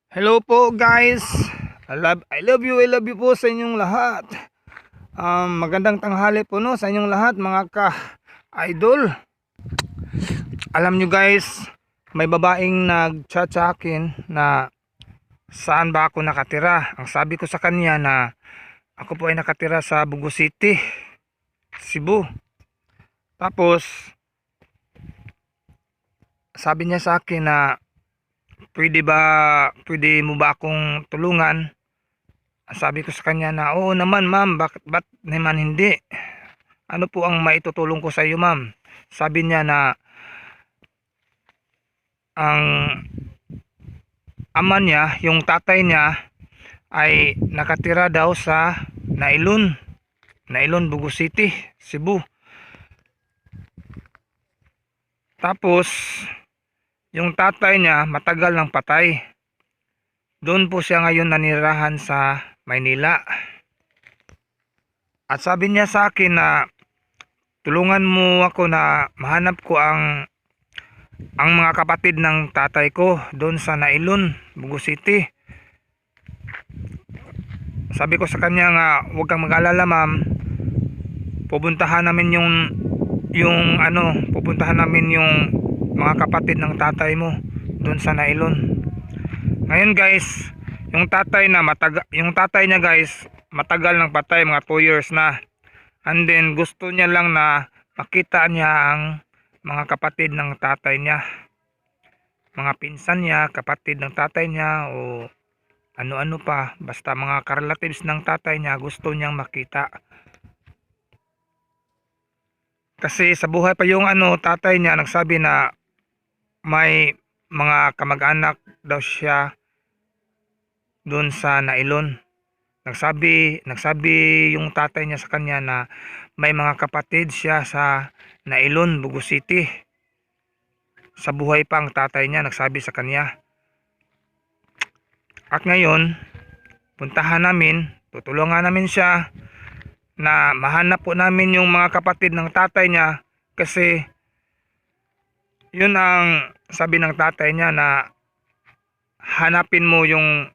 Hello po guys. I love you po sa inyong lahat. Magandang tanghali po no sa inyong lahat mga ka-idol. Alam nyo guys, may babaeng nag-chat sa akin na saan ba ako nakatira. Ang sabi ko sa kanya na ako po ay nakatira sa Bugo City, Cebu. Tapos sabi niya sa akin na pwede mo ba akong tulungan? Sabi ko sa kanya na oo naman ma'am, ba't naman hindi? Ano po ang maitutulong ko sa iyo ma'am? Sabi niya na ang ama niya, yung tatay niya ay nakatira daw sa Nailon, Bugo City, Cebu. Tapos yung tatay niya matagal nang patay. Doon po siya ngayon nanirahan sa Maynila. At sabi niya sa akin na tulungan mo ako na mahanap ko ang mga kapatid ng tatay ko doon sa Nailon, Bugo City. Sabi ko sa kanya nga, huwag kang mag-alala ma'am. Pupuntahan namin yung mga kapatid ng tatay mo doon sa Nailon. Ngayon guys, yung tatay niya guys, matagal nang patay, mga 2 years na. And then gusto niya lang na makita niya ang mga kapatid ng tatay niya. Mga pinsan niya, kapatid ng tatay niya o ano-ano pa, basta mga relatives ng tatay niya gusto niyang makita. Kasi sa buhay pa yung tatay niya, nagsabi na may mga kamag-anak daw siya doon sa Nailon. Nagsabi yung tatay niya sa kanya na may mga kapatid siya sa Nailon, Bugo City. Sa buhay pa ang tatay niya, nagsabi sa kanya. At ngayon, puntahan namin, tutulungan namin siya na mahanap po namin yung mga kapatid ng tatay niya, kasi yun ang sabi ng tatay niya na hanapin mo yung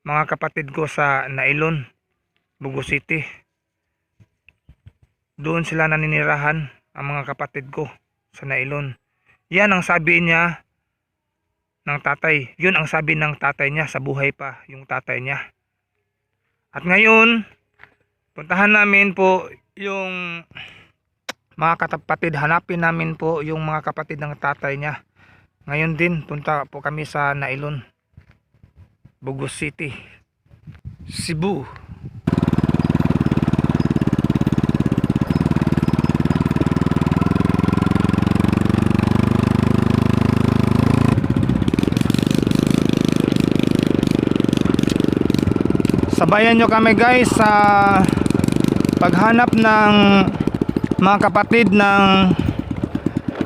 mga kapatid ko sa Nailon, Bugo City. Doon sila naninirahan, ang mga kapatid ko sa Nailon. Yan ang sabi niya ng tatay. Yun ang sabi ng tatay niya sa buhay pa, yung tatay niya. At ngayon, puntahan namin po yung mga kapatid, hanapin namin po yung mga kapatid ng tatay niya. Ngayon din, punta po kami sa Nailon, Bugo City, Cebu. Sabayan nyo kami guys sa paghanap ng mga kapatid ng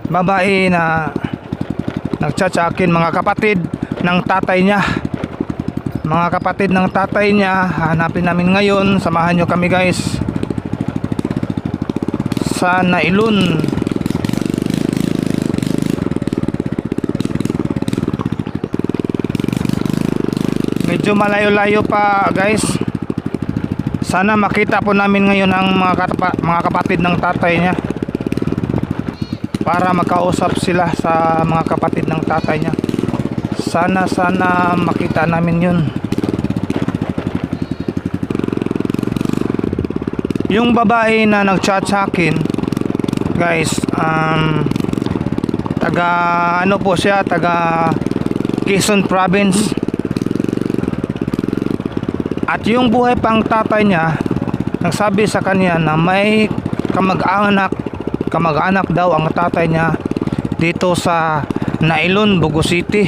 babae na nag-chat sa akin, mga kapatid ng tatay niya. Mga kapatid ng tatay niya, hanapin namin ngayon. Samahan nyo kami guys sa Nailon. Medyo malayo-layo pa guys. Sana makita po namin ngayon ang mga kapatid ng tatay niya, para makausap sila sa mga kapatid ng tatay niya. Sana makita namin yun. Yung babae na nag-chat sa akin guys, taga po siya, taga Quezon Province. At yung buhay pang tatay niya, nagsabi sa kanya na may kamag-anak daw ang tatay niya dito sa Nailon, Bugo City.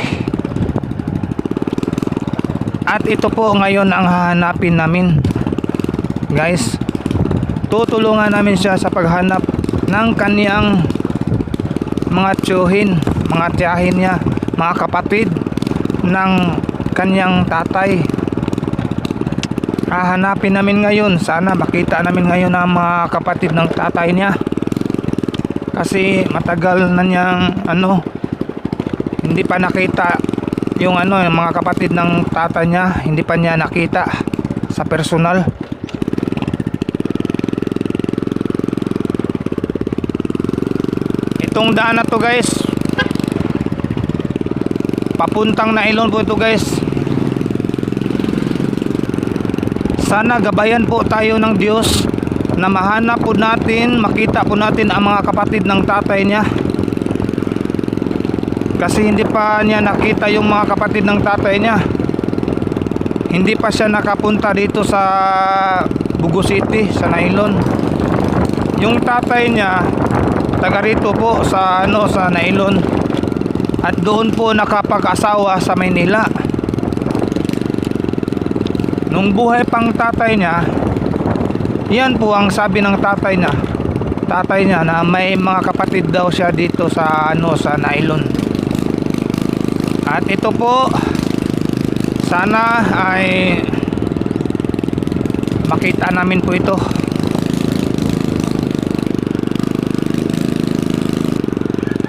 At ito po ngayon ang hahanapin namin guys. Tutulungan namin siya sa paghanap ng kaniyang mga tiyuhin, mga tiyahin niya, mga kapatid ng kaniyang tatay. Hahanapin namin ngayon, sana makita namin ngayon ang mga kapatid ng tatay niya, kasi matagal na niyang hindi pa nakita yung ano, yung mga kapatid ng tatay niya, hindi pa niya nakita sa personal. Itong daan na to guys, papuntang Nailon po ito guys. Sana gabayan po tayo ng Diyos na mahanap po natin, makita po natin ang mga kapatid ng tatay niya. Kasi hindi pa niya nakita yung mga kapatid ng tatay niya. Hindi pa siya nakapunta dito sa Bugo City, sa Nailon. Yung tatay niya taga rito po sa ano, sa Nailon. At doon po nakapag-asawa sa Maynila. Nung buhay pang tatay niya, yan po ang sabi ng tatay niya na may mga kapatid daw siya dito sa ano, sa Nailon. At ito po, sana ay makita namin po ito.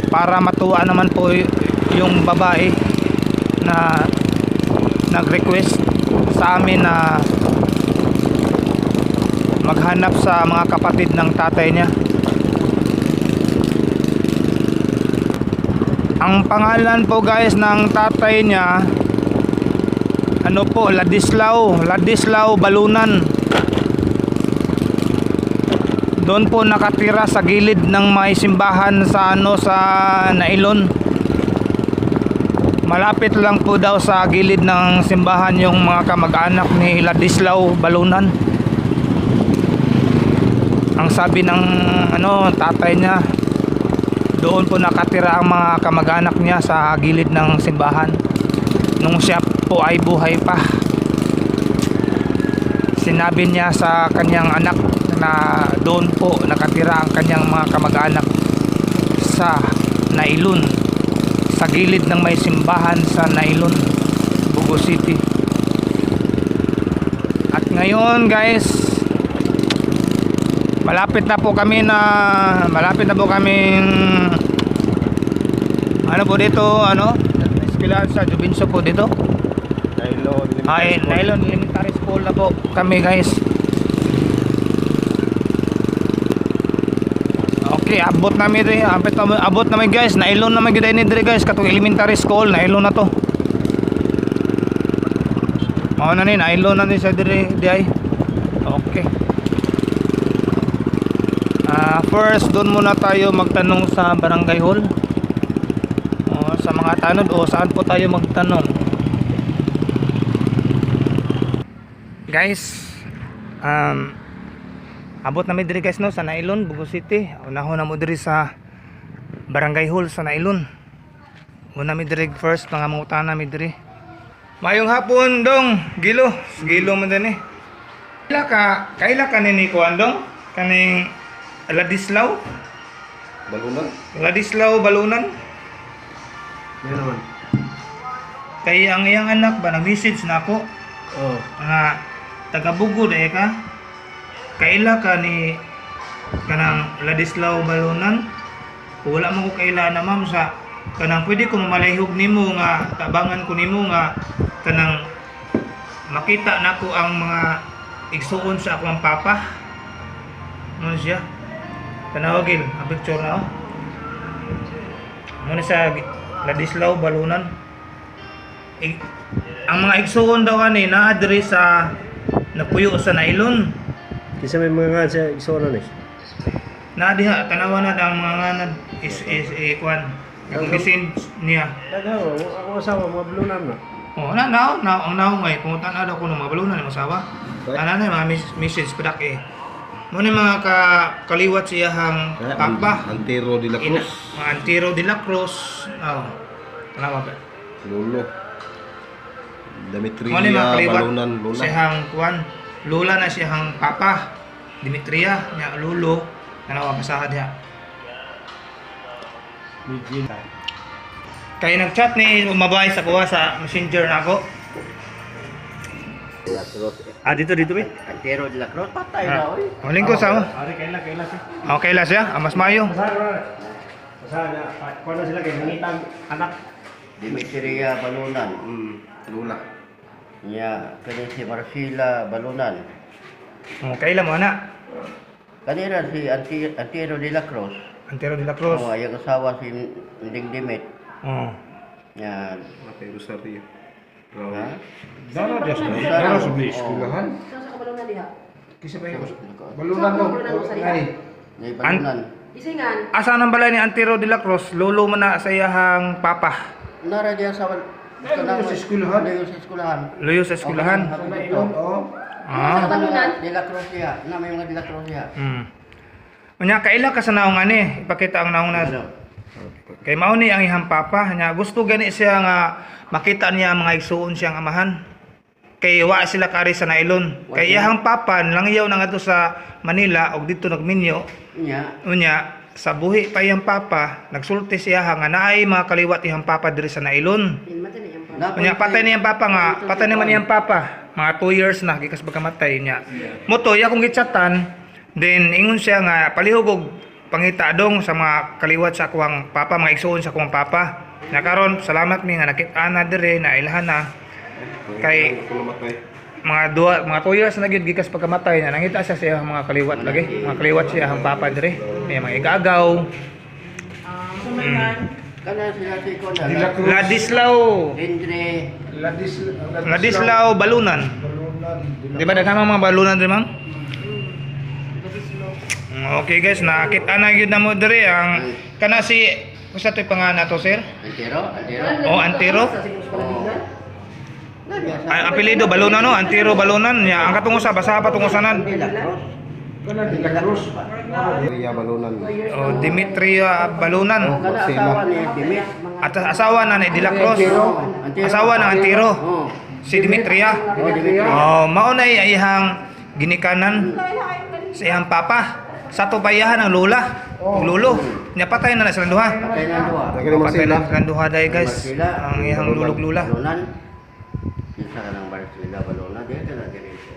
Para matuwa naman po yung babae na nag-request sa amin na maghanap sa mga kapatid ng tatay niya. Ang pangalan po guys ng tatay niya, ano po, Ladislao Balunan. Doon po nakatira sa gilid ng may simbahan sa ano, sa Nailon. Malapit lang po daw sa gilid ng simbahan yung mga kamag-anak ni Ladislao Balunan. Ang sabi ng ano, tatay niya, doon po nakatira ang mga kamag-anak niya sa gilid ng simbahan nung siya po ay buhay pa. Sinabi niya sa kanyang anak na doon po nakatira ang kanyang mga kamag-anak sa Nailon, sa gilid ng may simbahan sa Nailon, Bugo City. At ngayon guys, malapit na po kaming ano po dito, ano, eskwelahan sa Jubinso po dito. Nailon Elementary School na po kami guys. Okay, abot namin rin, abot namin guys. Nailon naman gid ni dire guys, katong elementary school, Nailon na to. Mao na ni, Nailon na ni sa dire di ay. Okay. First, doon muna tayo magtanong sa barangay hall. Sa mga tanod o saan po tayo magtanong. Guys, abot namin diri guys no sa Nailon, Bugo City. Unahon na mo diri sa barangay hall sa Nailon. Una mi diri first mga mangutan namin diri. Mayong hapon dong, Gilo mo din eh. Kaila ka ni kuan dong kaning Ladislao Balunan. Yan naman. Kay ang iyang anak ba nag-message na ako. Oh. Nga taga Bugo dai ka. Kaila ka ni kanang Ladislao Balunan. Wala man ko kaila na ma'am sa kanang pwede ko mamalihog nimo nga tabangan ko nimo nga kanang makita nako ang mga igsuon sa akong papa. Ano siya? Tanawagil, ang picture na oh. Muna sa Ladislao Balunan. Ang mga igsuon daw ani naa diri sa napuyo sa Nailon. Kisa may mga nga sa isoran eh. Na diha tanawan na ang mga nganan is kuan. Ang gisin niya. Ako asawa mga blunan na. Oh, ang naong ngay pungutan na daw ko ng mga balunan ni masawa. Ana na mga message padak eh. Mo ni mga kaliwat siya hang papa. Antero de la Cruz. Mga Antero de la Cruz. Oh. Tanawa ba? Lolo. Mo ni mga Demetria kaliwat Balunan Lola. siya hang kuan. Lola na siya hang papa. Demetria nya lolo. Tanawa pasaha diha. Kaya nag-chat ni umabay sa kuha sa messenger na ako. Dito be. Antero de la Cruz. Patay na oy. Maling ko sa mo. Ari kaila siya. Okay la siya, mas mayo. Pasal na kuno sila kay nangitang anak. Dimitria Balunan. Lula. Nya kani si Marcela Balunan. Kailan mo na? Kanina si Antero de la Cruz. Antero de la Cruz. Oh, ayang asawa si Nding Dimit. Oh. Yan. Matay Rosario. Ha? Dara Diyos ko. Dara sa eskulahan. Saan sa kabalong na diha? Kisa ba yung balunan mo? Ay. Ni Balunan. Isingan. Asa nang balay ni Antero de la Cruz? Lolo mo na sa iyahang papa. Nara diya sa Sa eskulahan. Dayo sa eskulahan. Luyo sa eskulahan. Oo. Ah. De la Cruz diya. Na may mga de la Cruz diya. Unya kaila ka sa naong ani, ipakita ang naong na. Ano? Kay mao ni ang ihang papa nya gusto gani siya nga makita niya mga igsuon siyang amahan. Kay wa sila kari sa nailon. Kay iyang papa langyaw na ngadto sa Manila og dito nagminyo. Nya. Unya sa buhi pa iyang papa nagsulti siya nga naay mga kaliwat iyang papa diri sa nailon. Mata na yung pa. Unya patay niyang papa nga, patay naman niyang papa. Mga 2 years na gikas pagkamatay niya. Moto ya kung gitsatan, then ingon siya nga palihog og pangita dong sa mga kaliwat sa akong papa, mga igsuon sa akong papa. Na karon salamat mi nga nakita na dire na ilahan na kay mga 2 years na gyud gikas pagkamatay niya. Nangita siya sa iyang mga kaliwat lagi. Mga kaliwat siya ang papa dire. May mga igagaw. Kana sila si De la Kona. Cruz. Ladislao. Endre. Ladislao Balunan. Di ba daghan mga balunan dire ma'am? Okay guys, nakita na gyud na mo dire ang kana si usa toy pangalan nato sir? Antero. O Antero. Ay apelyido Balunan no, Antero Balunan nya ang katong usa basa pa tong usanan. De la Cruz. Kana De la Cruz. Maria Balunan. O Dimitria Balunan. Kana asawa ni Dimit. At asawa na ni De La Cruz. Antero. Asawa ng Antero. Oh. Si Dimitria. Oh, Dimitria. Oh, mao na iyang ginikanan sa iyang papa. Sa tubayahan ng lola. Lolo. Nya patay na silang duha. Patay na duha. Nagkali mo Patay sila. na silang duha dahil guys. Marcela. Ang iyang lulog lula. Balunan. Isa ka ng Marcela Balunan. Diyan ka na diretso.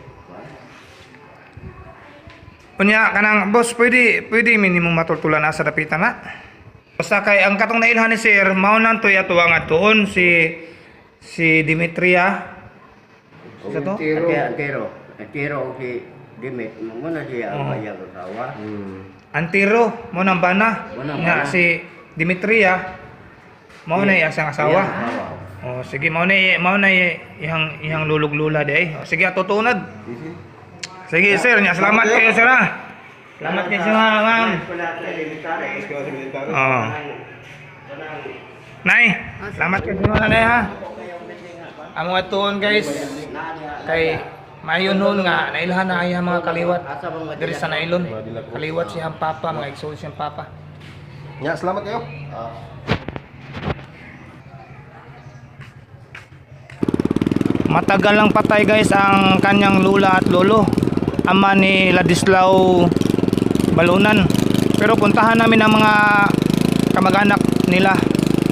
Unya kanang boss pwede minimum matultulan na sa dapitan na. Basta kay ang katong nailhan ni sir mao nan toy ato ang atuon si Dimitria. Sa to? Antero. Antero o si Dimit. Muna siya ang bayang asawa. Antiro mo nang bana. Mo nang Nya bana. si Dimitria mao na iyang asawa. Oh sige mao na ihang lulog lula di ay. Sige ato tunad. Sige sir, nya salamat kayo sir ha. Salamat kayo sir ha, ma'am. Oh. Nay, salamat kayo sir nanay ha. Amo atuon guys. Kay mayon nun nga nailhan na iyang mga kaliwat diri sa nailon. Kaliwat siyang papa, mga igsoon siyang papa. Ya, selamat kayo. Matagal lang patay guys ang kanyang lula at lolo, ama ni Ladislao Balunan. Pero puntahan namin ang mga kamag-anak nila,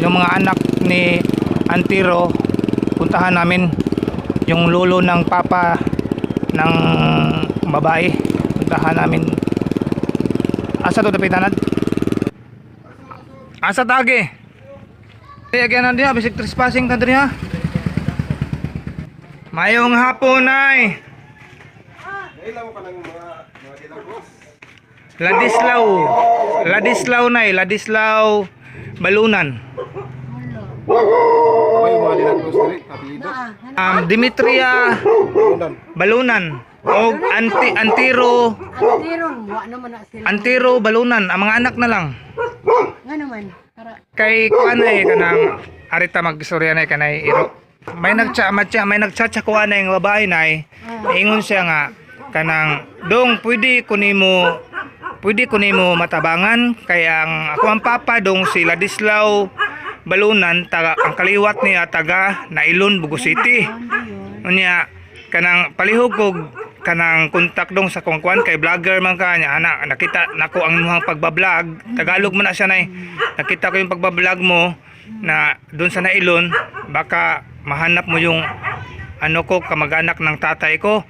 yung mga anak ni Antiro. Puntahan namin yung lolo ng papa ng babae. Puntahan namin. Asa to dapitanad? Asa tage? Again na diha, basic trespassing ta diha. Mayong hapon ay Ilan mo ka ng mga De la Cruz? Ladislao Balunan. May mga De la Cruz diri, apelyido. Dimitria Balunan. Balunan o Antiro Antiron, wa naman na sila. Antiro Balunan, ang mga anak na lang. Nga naman. Para Kay kuan ay kanang arita magstorya na kanay iro. May nagchat kuan na yung babae nay. Ingon siya nga kanang dong pwede ko nimo matabangan kay ang ako ang papa dong si Ladislao Balunan taga ang kaliwat niya taga Nailon Bugo City. Unya kanang palihog kog kanang kontak dong sa kuan kay vlogger man ka nya anak nakita nako ang imong pagbablog Tagalog man na siya nay. Nakita ko yung pagbablog mo na doon sa Nailon baka mahanap mo yung ano ko kamag-anak ng tatay ko.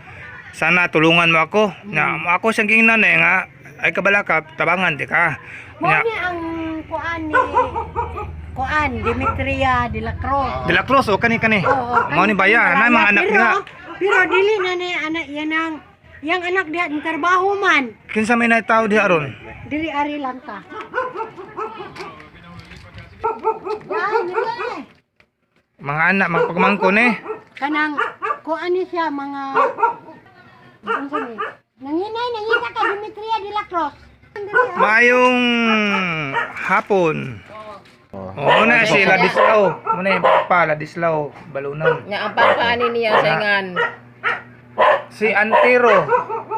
Sana tulungan mo ako. Na ako siyang gingnan nga ay kabala ka tabangan di ka. mo Nya niya ang kuan ni Kuan, Demetria de la Cruz. De la Cruz o kani. Oo, Mao ni baya na mga anak niya. Pero dili na ni anak yan ang yang anak dia ng trabaho man. Kinsa may naitaw di aron? Dili ari lang ka. Yan, yan. Mga anak mga pagmangkon eh. Kanang kuan ni siya mga ano sabi? Nangina ka Demetria de la Cruz. Mayong hapon. Oo na si Ladislao. Muna yung papa, Ladislao, Balunan. Nga ang papaani niya sa ingan. Si Antero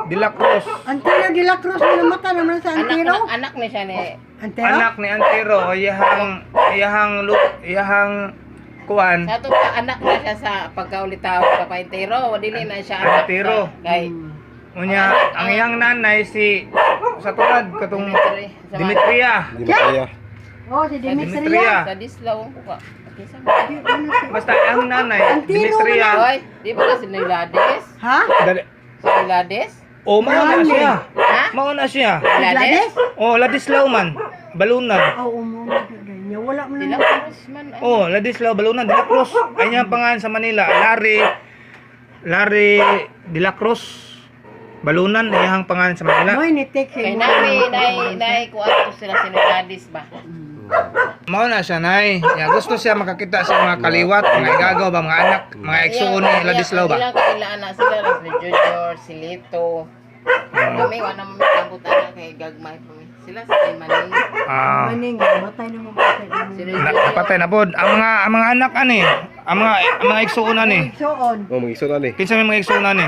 de la Cruz. Antero de la Cruz na mata naman sa Antero. Anak ni siya ni. Antero? Anak ni Antero, iyahang kuan. Sa to ka anak na siya sa pagkaulitaw ka pa entero, dili na siya anak. Antero. sa- Kay Unya, ang iyang nanay si sa tulad katong Dimitri. Demetria. Di ba kaya? Oh, si Demetria. Demetria. Sa dislaw ko ka. Okay, sa Basta ang nanay, Antero Demetria. Oy, di ba kasi Nilades? Ha? Dali- Sa Nilades? Oh, mauna Nani? siya. Ha? Mauna siya. Nilades? Oh, Ladislao man. Balunan. Oo, umuna niya. Wala mo Dila na. Cruz man. Oh, Ladislao Balunan de la Cruz. Ay niya ang pangalan sa Manila. Larry de la Cruz. Balunan ay ang pangalan sa Manila. Moy ni tek Kay mo. nai ko ato sila sa Nilades ba? Mao na siya nay. Ya gusto siya makakita sa mga kaliwat, mga igagaw ba mga anak, mga igsuon ni Ladislao ba. Ilang kailaan na sila si Junior, si Lito. Kami wala naman kabutan kay gagmay pa mi. Sila sa kay Maning. Ah, Maning, matay naman patay. Sila napatay na pod ang mga anak ani. Ang mga igsuon ani. Soon. Oh, mag-iso na ni. Kinsa may mga igsuon ani?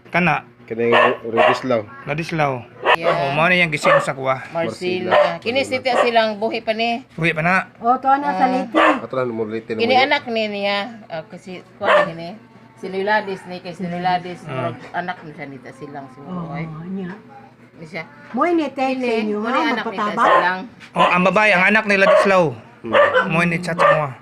Kana Kanang Redislaw. Ladislao. Yeah. Oh, mao na yang gisin sa kuha. Marcela. Kini siti silang buhi pa ni. Uwi pa na. O, to na sa liti. Ato na mo lite na Kini mo. anak ni niya kasi kuan gini. Si Luladis ni kay si Luladis anak ni siya nita silang si Oo, Moy. niya. Ni siya. Moy ni tek sa Kini inyo mo ha, ni anak nita magpatabang. silang. Oh, ang babae, ang anak ni Ladislao. Mo ni chat mo.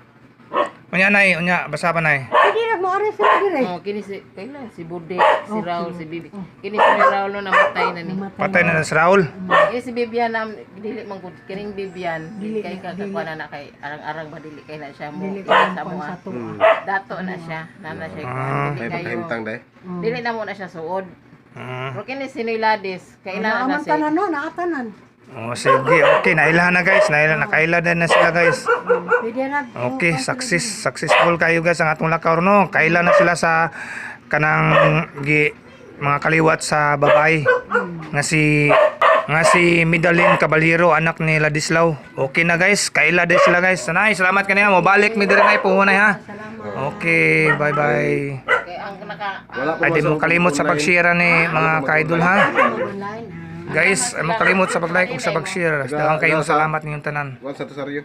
Unya nay, unya basa pa nay. Hindi na mo ari sila dire. Oh, kini si kailan si Bude, si Raul, si Bibi. Kini si Raul no namatay na ni. Patay na si Raul. Kini si Bibian na dili man gud kining Bibian dili kay kakakuan na kay arang-arang ba dili kay na siya mo Dili sa ka mo. sa to. Dato na siya, nana siya Ah. kuan dili May kayo. pagkahimtang dai. Dili na mo na siya suod. Ah. Pero kini si Nilades, kailan na Naaman si tanan no, naatanan. Oh, sige. Okay, nailahan na guys. Nakaila din na sila guys. Pwede na. Okay, successful kayo guys ang atong lakaw no. Kaila na sila sa kanang mga kaliwat sa babae. Nga si Midalin Caballero, anak ni Ladislao. Okay na guys, kaila din sila guys. Sanay, salamat kanina mo. Balik mi dire nay puhunay ha. Okay, bye-bye. kay ang naka Wala pa Ay, di mo sa kalimot sa pag-share ni mga ka-idol ha. Online. Guys, ay mo kalimot sa pag-like ug sa pag-share. Daghang kayong salamat ninyong tanan. Wala sa Rosario.